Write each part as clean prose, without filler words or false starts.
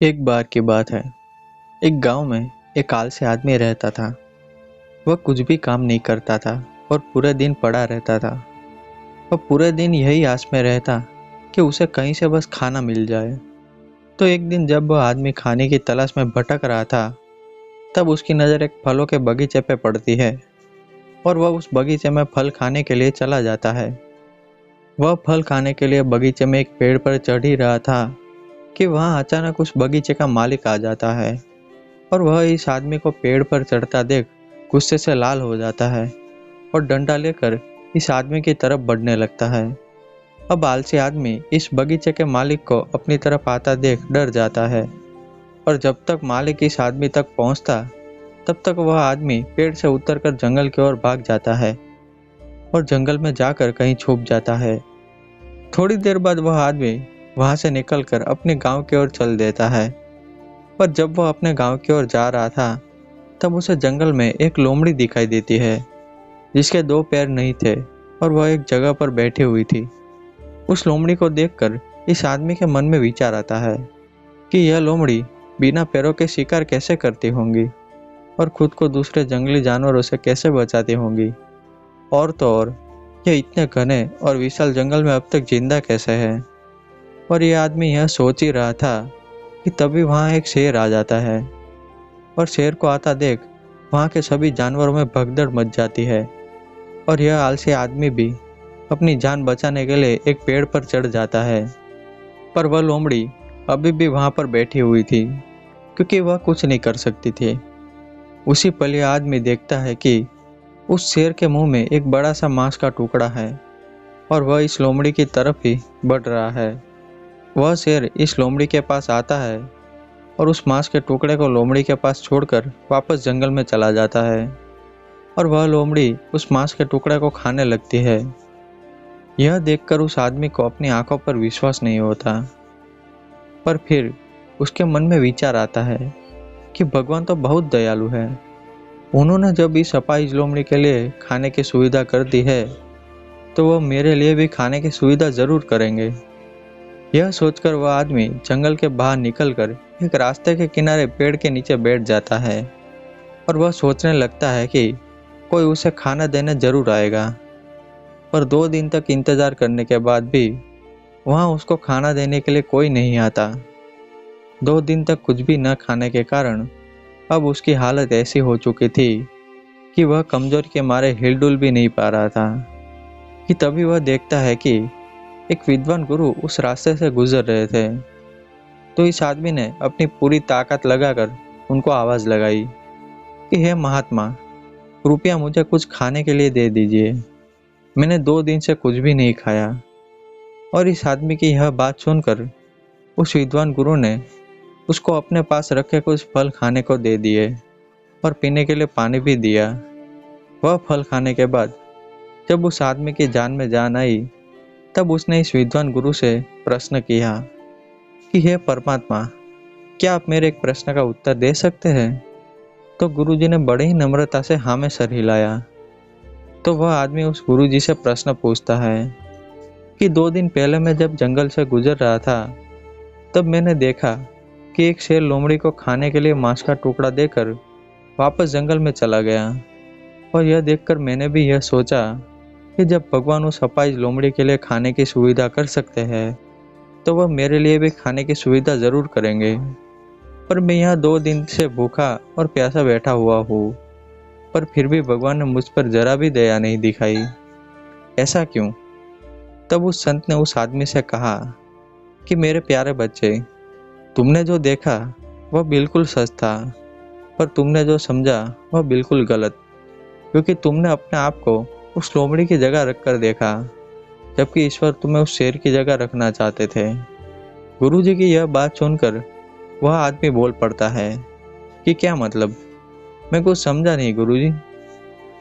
एक बार की बात है। एक गांव में एक आलसी आदमी रहता था। वह कुछ भी काम नहीं करता था और पूरे दिन पड़ा रहता था। वह पूरे दिन यही आस में रहता कि उसे कहीं से बस खाना मिल जाए। तो एक दिन जब वह आदमी खाने की तलाश में भटक रहा था, तब उसकी नज़र एक फलों के बगीचे पे पड़ती है और वह उस बगीचे में फल खाने के लिए चला जाता है। वह फल खाने के लिए बगीचे में एक पेड़ पर चढ़ ही रहा था कि वहाँ अचानक उस बगीचे का मालिक आ जाता है और वह इस आदमी को पेड़ पर चढ़ता देख गुस्से से लाल हो जाता है और डंडा लेकर इस आदमी की तरफ बढ़ने लगता है। अब आलसी आदमी इस बगीचे के मालिक को अपनी तरफ आता देख डर जाता है और जब तक मालिक इस आदमी तक पहुंचता, तब तक वह आदमी पेड़ से उतरकर जंगल की ओर भाग जाता है और जंगल में जाकर कहीं छुप जाता है। थोड़ी देर बाद वह आदमी वहां से निकलकर अपने गांव की ओर चल देता है। पर जब वह अपने गांव की ओर जा रहा था, तब उसे जंगल में एक लोमड़ी दिखाई देती है जिसके दो पैर नहीं थे और वह एक जगह पर बैठी हुई थी। उस लोमड़ी को देखकर इस आदमी के मन में विचार आता है कि यह लोमड़ी बिना पैरों के शिकार कैसे करती होंगी और खुद को दूसरे जंगली जानवरों से कैसे बचाती होंगी। और तो और यह इतने घने और विशाल जंगल में अब तक जिंदा कैसे है। और यह आदमी यह सोच ही रहा था कि तभी वहाँ एक शेर आ जाता है और शेर को आता देख वहाँ के सभी जानवरों में भगदड़ मच जाती है और यह आलसी आदमी भी अपनी जान बचाने के लिए एक पेड़ पर चढ़ जाता है। पर वह लोमड़ी अभी भी वहाँ पर बैठी हुई थी क्योंकि वह कुछ नहीं कर सकती थी। उसी पल यह आदमी देखता है कि उस शेर के मुंह में एक बड़ा सा मांस का टुकड़ा है और वह इस लोमड़ी की तरफ ही बढ़ रहा है। वह शेर इस लोमड़ी के पास आता है और उस मांस के टुकड़े को लोमड़ी के पास छोड़कर वापस जंगल में चला जाता है और वह लोमड़ी उस मांस के टुकड़े को खाने लगती है। यह देखकर उस आदमी को अपनी आंखों पर विश्वास नहीं होता। पर फिर उसके मन में विचार आता है कि भगवान तो बहुत दयालु है। उन्होंने जब इस अपाहिज लोमड़ी के लिए खाने की सुविधा कर दी है, तो वह मेरे लिए भी खाने की सुविधा जरूर करेंगे। यह सोचकर वह आदमी जंगल के बाहर निकलकर एक रास्ते के किनारे पेड़ के नीचे बैठ जाता है और वह सोचने लगता है कि कोई उसे खाना देने जरूर आएगा। पर 2 दिन तक इंतजार करने के बाद भी वहां उसको खाना देने के लिए कोई नहीं आता। 2 दिन तक कुछ भी न खाने के कारण अब उसकी हालत ऐसी हो चुकी थी कि वह कमजोरी के मारे हिलडुल भी नहीं पा रहा था। कि तभी वह देखता है कि एक विद्वान गुरु उस रास्ते से गुजर रहे थे। तो इस आदमी ने अपनी पूरी ताकत लगाकर उनको आवाज लगाई कि हे महात्मा, कृपया मुझे कुछ खाने के लिए दे दीजिए। मैंने 2 दिन से कुछ भी नहीं खाया। और इस आदमी की यह बात सुनकर उस विद्वान गुरु ने उसको अपने पास रखे कुछ फल खाने को दे दिए और पीने के लिए पानी भी दिया। वह फल खाने के बाद जब उस आदमी की जान में जान आई, तब उसने इस विद्वान गुरु से प्रश्न किया कि हे परमात्मा, क्या आप मेरे एक प्रश्न का उत्तर दे सकते हैं। तो गुरुजी ने बड़े ही नम्रता से हाँ में सर हिलाया। तो वह आदमी उस गुरुजी से प्रश्न पूछता है कि 2 दिन पहले मैं जब जंगल से गुजर रहा था, तब मैंने देखा कि एक शेर लोमड़ी को खाने के लिए मांस का टुकड़ा देकर वापस जंगल में चला गया। और यह देखकर मैंने भी यह सोचा कि जब भगवान उस अपाहिज लोमड़ी के लिए खाने की सुविधा कर सकते हैं, तो वह मेरे लिए भी खाने की सुविधा जरूर करेंगे। पर मैं यहाँ 2 दिन से भूखा और प्यासा बैठा हुआ हूँ, पर फिर भी भगवान ने मुझ पर जरा भी दया नहीं दिखाई। ऐसा क्यों। तब उस संत ने उस आदमी से कहा कि मेरे प्यारे बच्चे, तुमने जो देखा वह बिल्कुल सच था, पर तुमने जो समझा वह बिल्कुल गलत। क्योंकि तुमने अपने आप को उस लोमड़ी की जगह रखकर देखा, जबकि ईश्वर तुम्हें उस शेर की जगह रखना चाहते थे। गुरुजी की यह बात सुनकर वह आदमी बोल पड़ता है कि क्या मतलब, मैं कुछ समझा नहीं गुरुजी।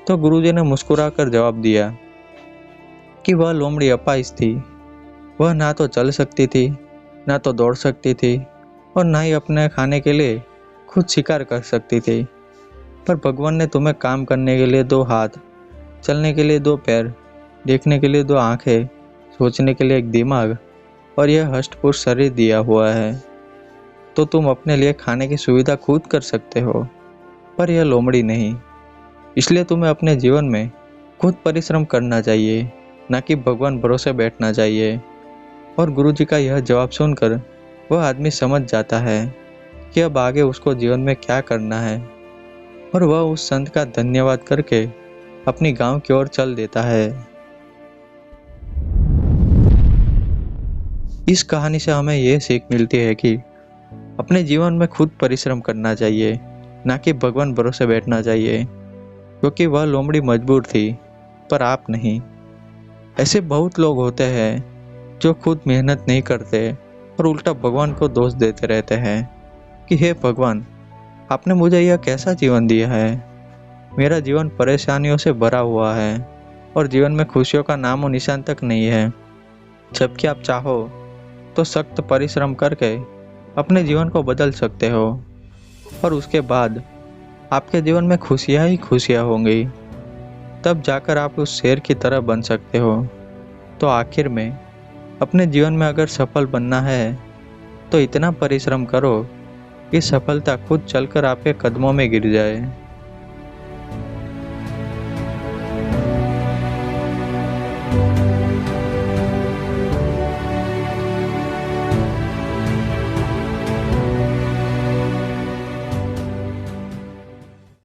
तो गुरुजी ने मुस्कुराकर जवाब दिया कि वह लोमड़ी अपाहिज थी। वह ना तो चल सकती थी, ना तो दौड़ सकती थी और ना ही अपने खाने के लिए खुद शिकार कर सकती थी। पर भगवान ने तुम्हें काम करने के लिए 2 हाथ, चलने के लिए 2 पैर, देखने के लिए 2 आंखें, सोचने के लिए एक दिमाग और यह हष्टपुष्ट शरीर दिया हुआ है। तो तुम अपने लिए खाने की सुविधा खुद कर सकते हो, पर यह लोमड़ी नहीं। इसलिए तुम्हें अपने जीवन में खुद परिश्रम करना चाहिए, ना कि भगवान भरोसे बैठना चाहिए। और गुरुजी का यह जवाब सुनकर वह आदमी समझ जाता है कि अब आगे उसको जीवन में क्या करना है, और वह उस संत का धन्यवाद करके अपनी गांव की ओर चल देता है। इस कहानी से हमें यह सीख मिलती है कि अपने जीवन में खुद परिश्रम करना चाहिए, ना कि भगवान भरोसे बैठना चाहिए, क्योंकि वह लोमड़ी मजबूर थी, पर आप नहीं। ऐसे बहुत लोग होते हैं जो खुद मेहनत नहीं करते और उल्टा भगवान को दोष देते रहते हैं कि हे भगवान, आपने मुझे यह कैसा जीवन दिया है। मेरा जीवन परेशानियों से भरा हुआ है और जीवन में खुशियों का नामो निशान तक नहीं है। जबकि आप चाहो तो सख्त परिश्रम करके अपने जीवन को बदल सकते हो, और उसके बाद आपके जीवन में खुशियाँ ही खुशियाँ होंगी। तब जाकर आप उस शेर की तरह बन सकते हो। तो आखिर में अपने जीवन में अगर सफल बनना है तो इतना परिश्रम करो कि सफलता खुद चलकर आपके कदमों में गिर जाए।